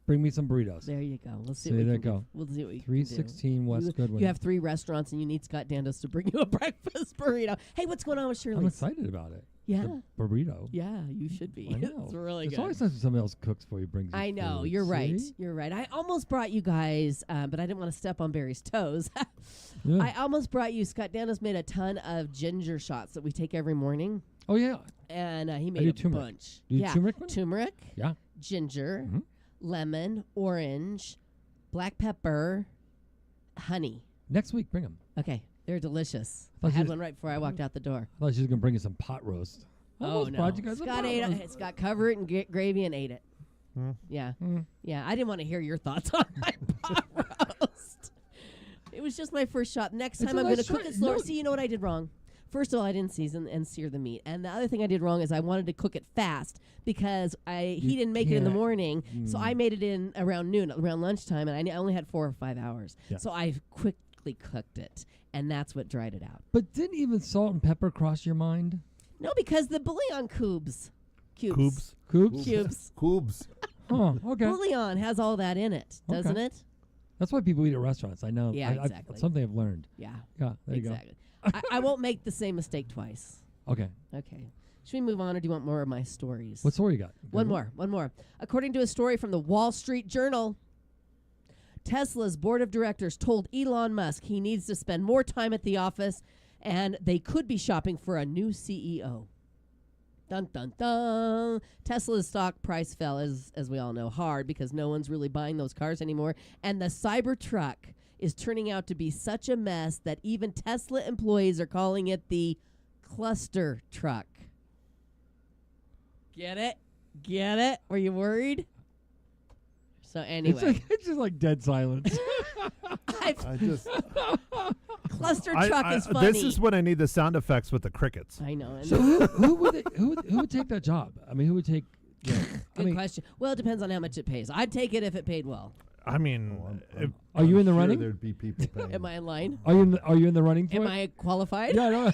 Bring me some burritos. There you go. Let's see See, what we there can do. go. We'll see what we can do. 316 West You, Goodwin. you have 3 restaurants and you need Scott Dandos to bring you a breakfast burrito. Hey, what's going on with Shirley? I'm excited about it. Yeah. The burrito. Yeah, you should be. I know. It's really It's good. always nice when somebody else cooks for you, brings you I know. food. You're right. See? You're right. I almost brought you guys, but I didn't want to step on Barry's toes. Yeah. I almost brought you. Scott Dandos made a ton of ginger shots that we take every morning, Oh, yeah. and he do made a turmeric. bunch. Do you yeah, turmeric one? turmeric, Yeah. ginger, Mhm. lemon, orange, black pepper, honey. Next week, bring them. Okay, they're delicious. Thought I you had was- one right before I walked out the door. I thought she was going to bring you some pot roast. Almost brought you guys a Scott pot ate roast. it. Scott covered it in gravy and ate it. Hmm. Yeah. Mm. Yeah, I didn't want to hear your thoughts on my pot roast. It was just my first shot. Next It's time a I'm going to nice cook try. it slower. No. See, you know what I did wrong? First of all, I didn't season and sear the meat. And the other thing I did wrong is I wanted to cook it fast because he didn't make it in the can't. morning. So I made it in around noon, around lunchtime, and I only had 4 or 5 hours. Yeah. So I quickly cooked it, and that's what dried it out. But didn't even salt and pepper cross your mind? No, because the bouillon cubes. Cubes. Coops? Cubes. Coobs. Huh, okay. Bouillon has all that in it, doesn't Okay. it? That's why people eat at restaurants. I know. Yeah, exactly. Something I've learned. Yeah, Yeah, there exactly. I won't make the same mistake twice. you go. Okay. Okay. Should we move on, or do you want more of my stories? What story you got? One more. According to a story from the Wall Street Journal, Tesla's board of directors told Elon Musk he needs to spend more time at the office, and they could be shopping for a new CEO. Dun, dun, dun. Tesla's stock price fell, as we all know, hard because no one's really buying those cars anymore. And the Cybertruck is turning out to be such a mess that even Tesla employees are calling it the cluster truck. Get it? Get it? Were you worried? So anyway, It's just like dead silence. I just cluster truck is funny. This is when I need the sound effects with the crickets. I know. And So who would take that job? I mean, who would take? You know, good question. Well, it depends on how much it pays. I'd take it if it paid well. I mean, Are you in the sure running? There'd be people paying. Am I in line? Are you in the running for Am it? I qualified? Yeah, no.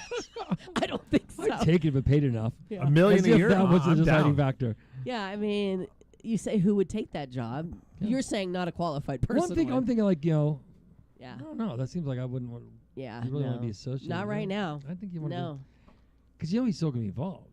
I don't think so. I'd take it if it paid enough. Yeah. a million As a if year. that was the I'm deciding down. factor. Yeah, I mean, you say who would take that job? Yeah. You're saying not a qualified Well, person. I'm thinking like, yeah, I don't know. That seems like I wouldn't want. yeah. You really no. want to be associated? Not with right him? now. I think you want to. No. Because he's still gonna be involved.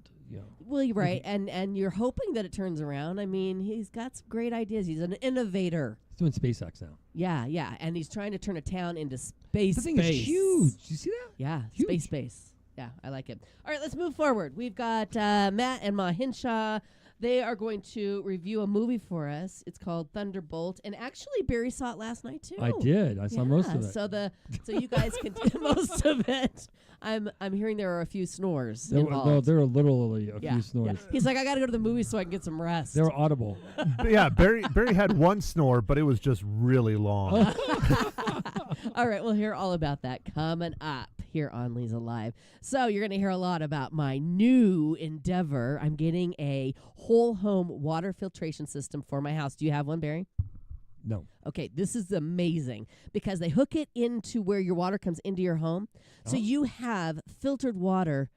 Well, you're right, and you're hoping that it turns around. I mean, he's got some great ideas. He's an innovator. He's doing SpaceX now. Yeah, and he's trying to turn a town into space. The thing is huge. You see that? Yeah, Huge. space. Yeah, I like it. All right, let's move forward. We've got Matt and Ma Hinshaw. They are going to review a movie for us. It's called Thunderbolt, and actually Barry saw it last night too. I did. I saw most of it. So you guys can do most of it. I'm hearing there are a few snores involved. There were literally a Yeah, few snores. yeah. He's like, I got to go to the movie so I can get some rest. They were audible. But yeah, Barry had one snore, but it was just really long. All right, we'll hear all about that coming up here on Leza Live. So you're going to hear a lot about my new endeavor. I'm getting a whole home water filtration system for my house. Do you have one, Barry? No. Okay, this is amazing because they hook it into where your water comes into your home. So Oh. you have filtered water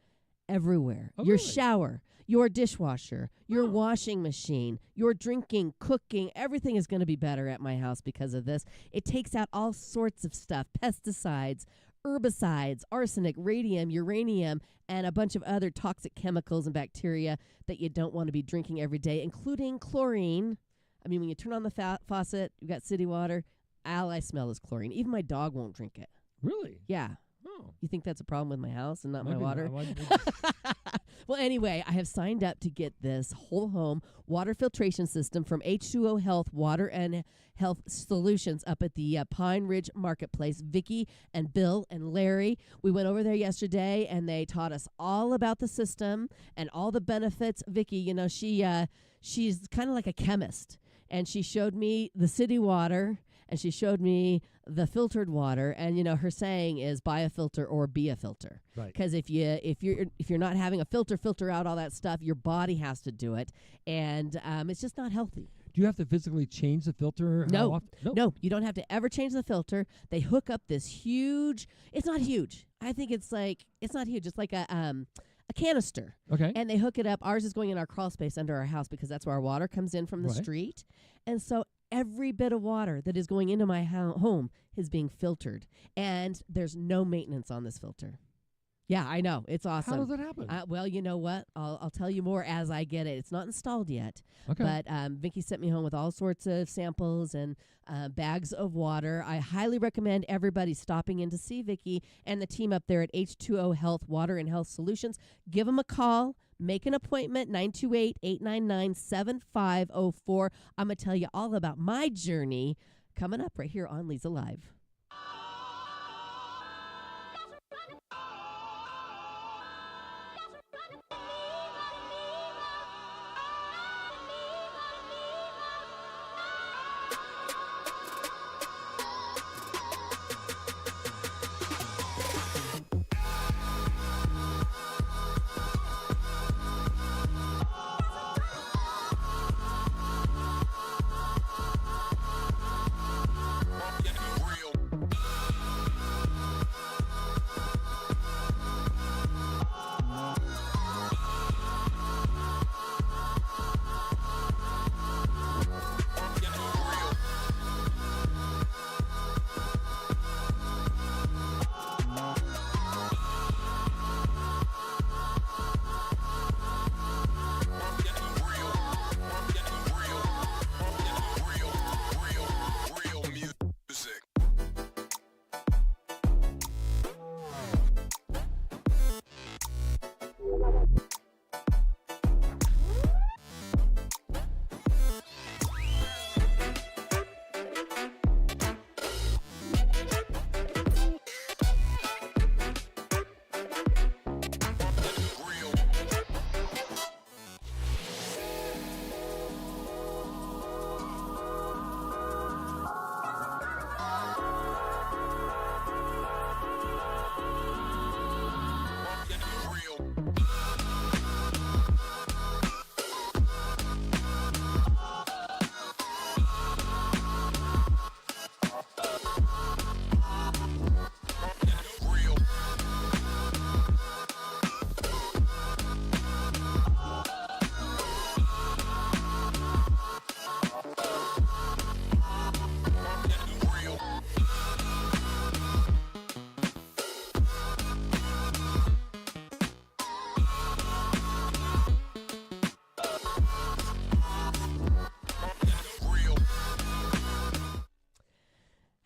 everywhere. Oh, Your really? shower, your dishwasher, your Oh. washing machine, your drinking, cooking, everything is going to be better at my house because of this. It takes out all sorts of stuff, pesticides, herbicides, arsenic, radium, uranium, and a bunch of other toxic chemicals and bacteria that you don't want to be drinking every day, including chlorine. I mean, when you turn on the faucet, you've got city water, all I smell is chlorine. Even my dog won't drink it. Really? Yeah. Oh. You think that's a problem with my house and not my Maybe water? not. Well, anyway, I have signed up to get this whole home water filtration system from H2O Health Water and Health Solutions up at the Pine Ridge Marketplace. Vicky and Bill and Larry, we went over there yesterday and they taught us all about the system and all the benefits. Vicky, you know, she's kind of like a chemist, and she showed me the city water and she showed me the filtered water, and you know her saying is buy a filter or be a filter. Right. Because if you're not having a filter out all that stuff, your body has to do it, and it's just not healthy. Do you have to physically change the filter? How No, often? no, you don't have to ever change the filter. They hook up this huge. It's not huge. I think it's not huge. It's like a canister, Okay. and they hook it up. Ours is going in our crawl space under our house because that's where our water comes in from the Right. street, and so every bit of water that is going into my home is being filtered, and there's no maintenance on this filter. Yeah, I know. It's awesome. How does that happen? Well, you know what? I'll tell you more as I get it. It's not installed yet. Okay. But Vicky sent me home with all sorts of samples and bags of water. I highly recommend everybody stopping in to see Vicky and the team up there at H2O Health Water and Health Solutions. Give them a call. Make an appointment, 928-899-7504. I'm going to tell you all about my journey coming up right here on Leza Live.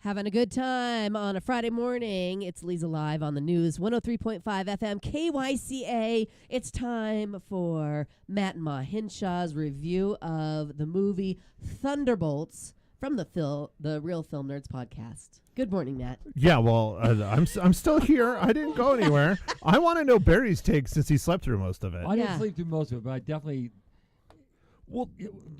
Having a good time on a Friday morning. It's Leza Live on the news, 103.5 FM, KYCA. It's time for Matt and Ma Hinshaw's review of the movie Thunderbolts from the Real Film Nerds podcast. Good morning, Matt. Yeah, well, I'm still here. I didn't go anywhere. I want to know Barry's take since he slept through most of it. I Yeah. didn't sleep through most of it, but I definitely. Well,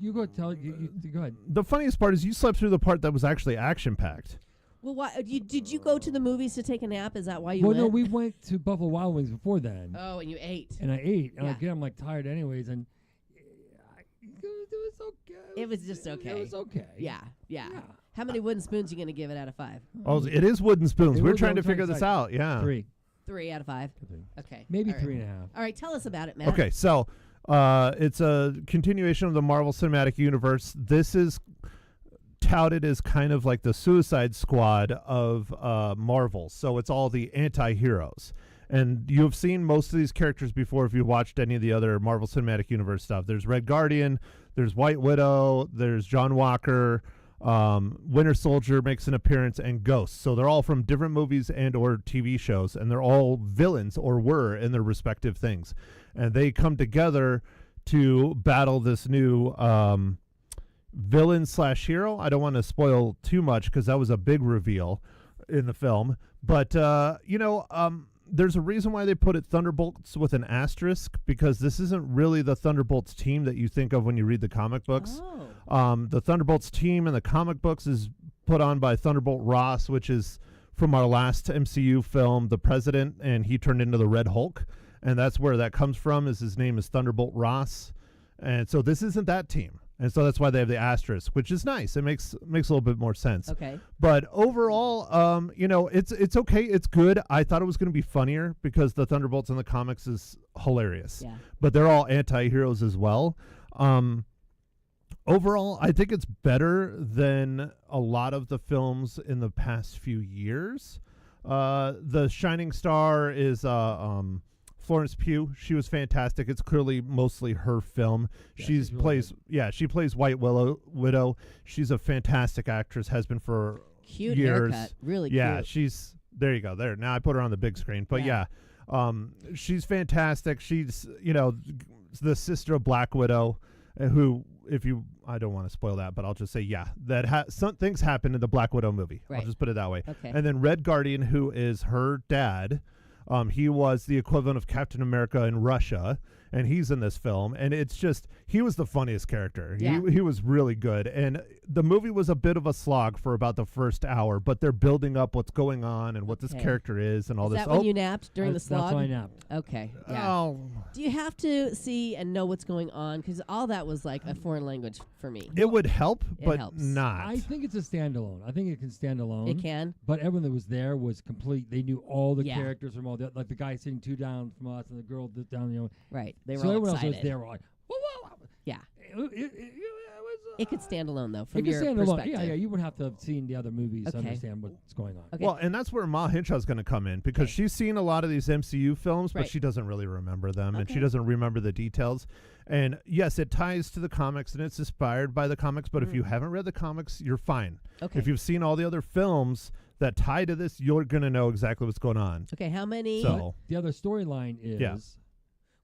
You go tell you go ahead. the funniest part is you slept through the part that was actually action-packed. Well, why did you go to the movies to take a nap? Is that why you Well, went? no, we went to Buffalo Wild Wings before then, Oh, and you ate. and I ate, and Yeah. again I'm like tired anyways, and it was okay. It was just okay. It was okay. Yeah. Yeah. How many wooden spoons you going to give it out of 5? Oh, it is wooden spoons. It We're was trying to I'm trying figure to this decide. out. Yeah. 3. 3 out of 5. Okay. Maybe All right. 3.5. All right, tell us about it, Matt. Okay, so it's a continuation of the Marvel Cinematic Universe. This is touted as kind of like the Suicide Squad of Marvel. So it's all the anti-heroes. And you have seen most of these characters before if you watched any of the other Marvel Cinematic Universe stuff. There's Red Guardian, there's White Widow, there's John Walker, Winter Soldier makes an appearance, and Ghost. So they're all from different movies and or TV shows, and they're all villains or were in their respective things. And they come together to battle this new villain / hero. I don't want to spoil too much because that was a big reveal in the film. But, there's a reason why they put it Thunderbolts with an asterisk, because this isn't really the Thunderbolts team that you think of when you read the comic books. Oh. The Thunderbolts team in the comic books is put on by Thunderbolt Ross, which is from our last MCU film, The President, and he turned into the Red Hulk. And that's where that comes from, is his name is Thunderbolt Ross. And so this isn't that team. And so that's why they have the asterisk, which is nice. It makes a little bit more sense. Okay. But overall, it's okay. It's good. I thought it was going to be funnier because the Thunderbolts in the comics is hilarious. Yeah. But they're all anti-heroes as well. Overall, I think it's better than a lot of the films in the past few years. The shining star is Florence Pugh. She was fantastic. It's clearly mostly her film. Yeah, She she's really plays White Widow. She's a fantastic actress. Has been for Cute years. haircut. Really Yeah, cute. there you go. There. Now I put her on the big screen. But yeah, she's fantastic. She's, the sister of Black Widow, who, I don't want to spoil that, but I'll just say, some things happen in the Black Widow movie. Right. I'll just put it that way. Okay. And then Red Guardian, who is her dad, he was the equivalent of Captain America in Russia, and he's in this film. And it's just, he was the funniest character. Yeah. He was really good. And the movie was a bit of a slog for about the first hour, but they're building up what's going on and what this Okay. character is and all Is this. that when you napped during the slog? That's why I napped. Okay. Yeah. Oh, Do you have to see and know what's going on? Because all that was like a foreign language for me. it would help, It but helps. not. I think it's a standalone. I think it can stand alone. It can. But everyone that was there was complete. They knew all the Yeah. characters from all the, like the guy sitting two down from us and the girl down. Right. They were So all everyone excited. else was there. Were like, whoa, whoa, whoa. Yeah. Was, It could stand alone though it from could your stand alone. perspective. Yeah. You wouldn't have to have seen the other movies to Okay. understand what's going on. Okay. Well, and that's where Ma Hinshaw's going to come in, because Okay. she's seen a lot of these MCU films, but Right. she doesn't really remember them, and she Okay. doesn't remember the details. And yes, it ties to the comics, and it's inspired by the comics, but if you haven't read the comics, you're fine. Okay. If you've seen all the other films that tie to this, you're going to know exactly what's going on. Okay. How many? So, The other storyline is Yeah.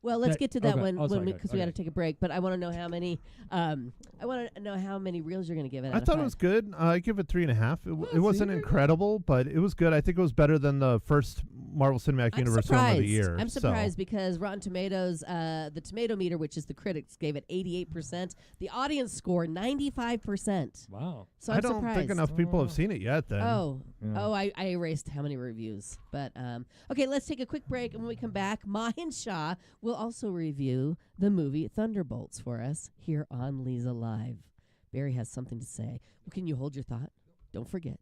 Well, let's That- get to that okay. one Oh, sorry, because we okay. got to take a break. But I want to know how many. I want to know how many reels you're going to give it. I out of thought it 5. was good. I give it 3.5. It see, wasn't there you go. incredible, but it was good. I think it was better than the first Marvel Cinematic I'm Universe surprised. film of the year. I'm so. surprised because Rotten Tomatoes, the tomato meter, which is the critics, gave it 88%. The audience score 95%. wow. So I'm I don't surprised. think enough people have seen it yet. Then. Oh, Yeah. I erased how many reviews. But okay, let's take a quick break, and when we come back, Mahin Shah will also review the movie Thunderbolts for us here on Leza Live. Barry has something to say. Well, can you hold your thought? Don't forget.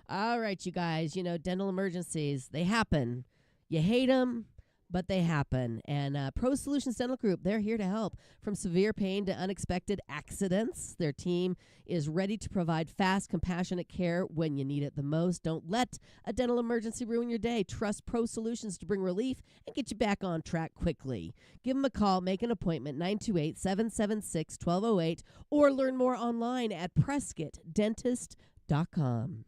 All right, you guys. Dental emergencies, they happen. You hate them, but they happen. And Pro Solutions Dental Group, they're here to help. From severe pain to unexpected accidents, their team is ready to provide fast, compassionate care when you need it the most. Don't let a dental emergency ruin your day. Trust Pro Solutions to bring relief and get you back on track quickly. Give them a call, make an appointment, 928-776-1208, or learn more online at PrescottDentist.com.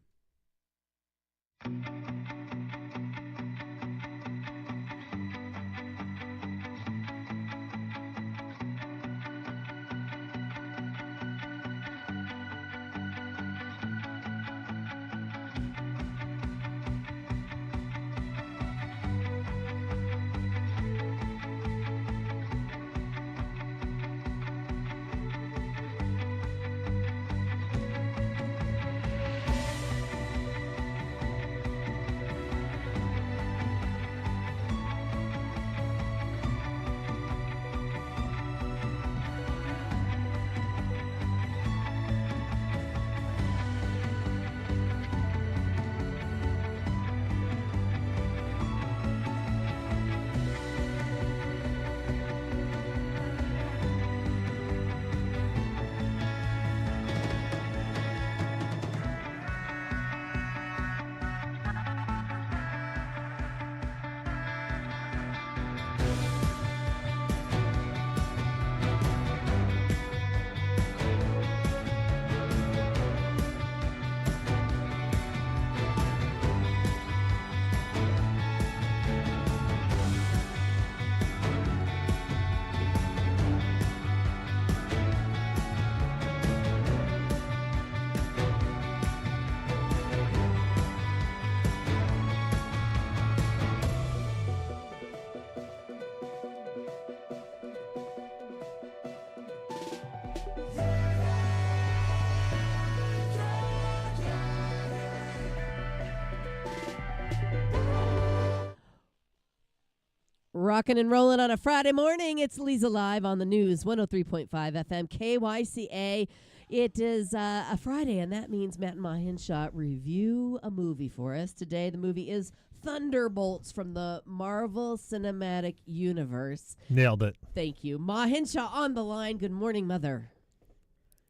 Rocking and rolling on a Friday morning. It's Leza Live on the news, 103.5 FM, KYCA. It is a Friday, and that means Matt and Mahinshaw review a movie for us. Today, the movie is Thunderbolts from the Marvel Cinematic Universe. Nailed it. Thank you. Mahinshaw on the line. Good morning, Mother.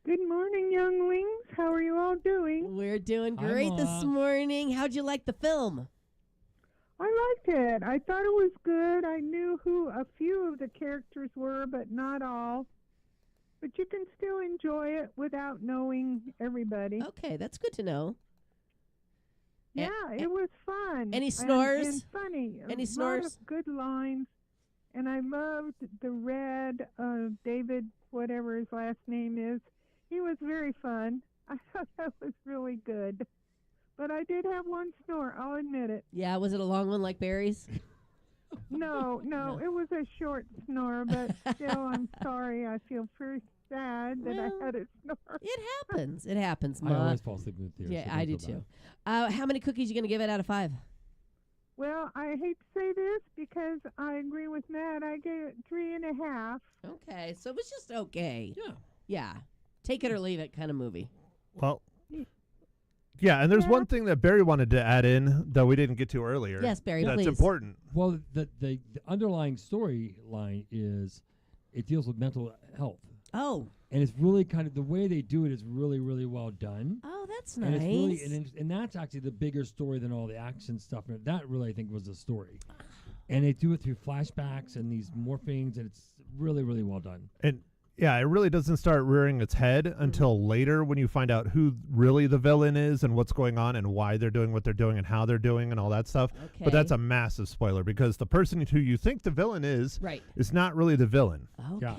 Good morning, younglings. How are you all doing? We're doing Hi, great this Ma. morning. How'd you like the film? I liked it. I thought it was good. I knew who a few of the characters were, but not all. But you can still enjoy it without knowing everybody. Okay, that's good to know. A- Yeah, it was fun. any And- snores? And funny. Any A snores? lot of good lines. And I loved the red David, whatever his last name is. He was very fun. I thought that was really good. But I did have one snore, I'll admit it. Yeah, was it a long one like Barry's? No, it was a short snore, but still, I'm sorry. I feel pretty sad that Well, I had a snore. It happens. It happens, I Ma. always fall asleep in the theater. Yeah, so I don't do feel too. bad. How many cookies you going to give it out of 5? Well, I hate to say this because I agree with Matt. I gave it 3.5. Okay, so it was just okay. Yeah. Yeah. Take it or leave it kind of movie. Well, yeah, and there's Yeah. one thing that Barry wanted to add in that we didn't get to earlier. Yes, Barry, that's please. important. Well, the underlying storyline is it deals with mental health. Oh. And it's really kind of the way they do it is really, really well done. Oh, that's And nice. it's really and that's actually the bigger story than all the action stuff. And that really I think was the story. And they do it through flashbacks and these morphings, and it's really, really well done. And yeah, it really doesn't start rearing its head until later when you find out who really the villain is and what's going on and why they're doing what they're doing and how they're doing and all that stuff. Okay. But that's a massive spoiler because the person who you think the villain is Right. not really the villain. Okay.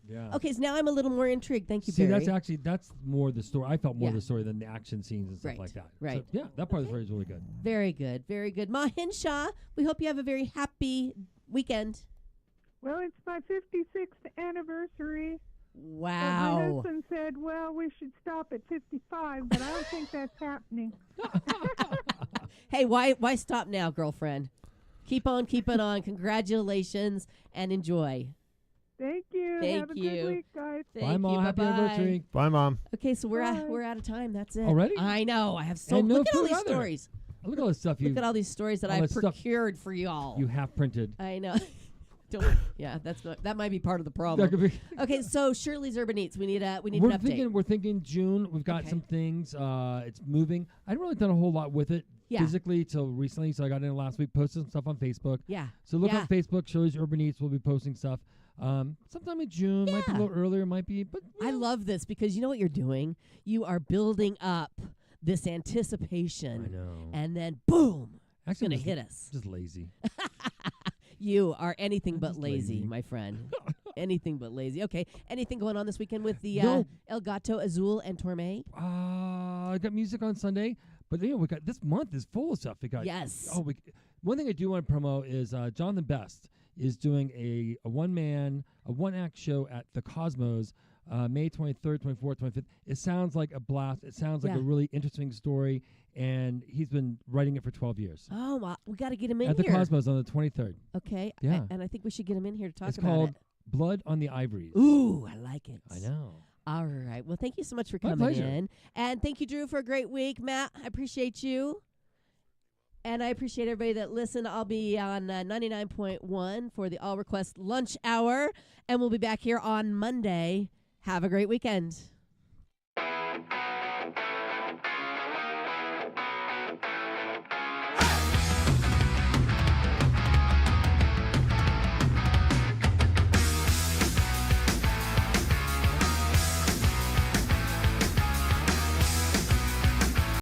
Yeah. Okay, so now I'm a little more intrigued. Thank you, See, Barry. that's more the story. I felt more Yeah. the story than the action scenes and stuff Right, like that. right. So, yeah, that part of the story is really good. Very good. Very good. Ma Hinshaw, we hope you have a very happy weekend. Well, it's my 56th anniversary. But my Wow. husband said, well, we should stop at 55, but I don't think that's happening. Hey, why stop now, girlfriend? Keep on keeping on. Congratulations and enjoy. Thank you. Thank Have a you. good week, guys. Thank Bye, you. Ma. Happy Bye-bye. anniversary. Bye, Mom. Okay, so Bye. we're out of time. That's it. Already? I know. I have so And no look at all food these either. stories. Look at all the stuff you Look at all these stories that all I that stuff procured for y'all. you have printed. I know. Don't. Yeah, that might be part of the That problem. could be. Okay, so Shirley's Urban Eats. We need an We're update. thinking June. We've got Okay. some things. It's moving. I haven't really done a whole lot with it Yeah. physically till recently. So I got in last week, posted some stuff on Facebook. Yeah. So look Yeah. on Facebook. Shirley's Urban Eats. We'll be posting stuff. Sometime in June. Might be a Yeah. little earlier. Might be. But I love this because you know what you're doing? You are building up this anticipation. I know. And then boom, it's Actually, going to I'm hit us. just lazy. You are anything I'm but just lazy, lazy. my friend. Anything but lazy. Okay. Anything going on this weekend with the No. El Gato Azul and Torme? I got music on Sunday, but we got this month is full of stuff. We got Yes. One thing I do want to promote is Jonathan Best is doing a one act show at the Cosmos, May 23rd, 24th, 25th. It sounds like a blast. It sounds like Yeah. a really interesting story, and he's been writing it for 12 years. Oh, well, we got to get him in At the here. Cosmos on the 23rd. Okay. Yeah. And I think we should get him in here to talk It's about called it. Blood on the Ivories. Ooh, I like it. I know. All right. Well, thank you so much for My coming pleasure. in. And thank you, Drew, for a great week. Matt, I appreciate you. And I appreciate everybody that listened. I'll be on 99.1 for the All Request Lunch Hour. And we'll be back here on Monday. Have a great weekend.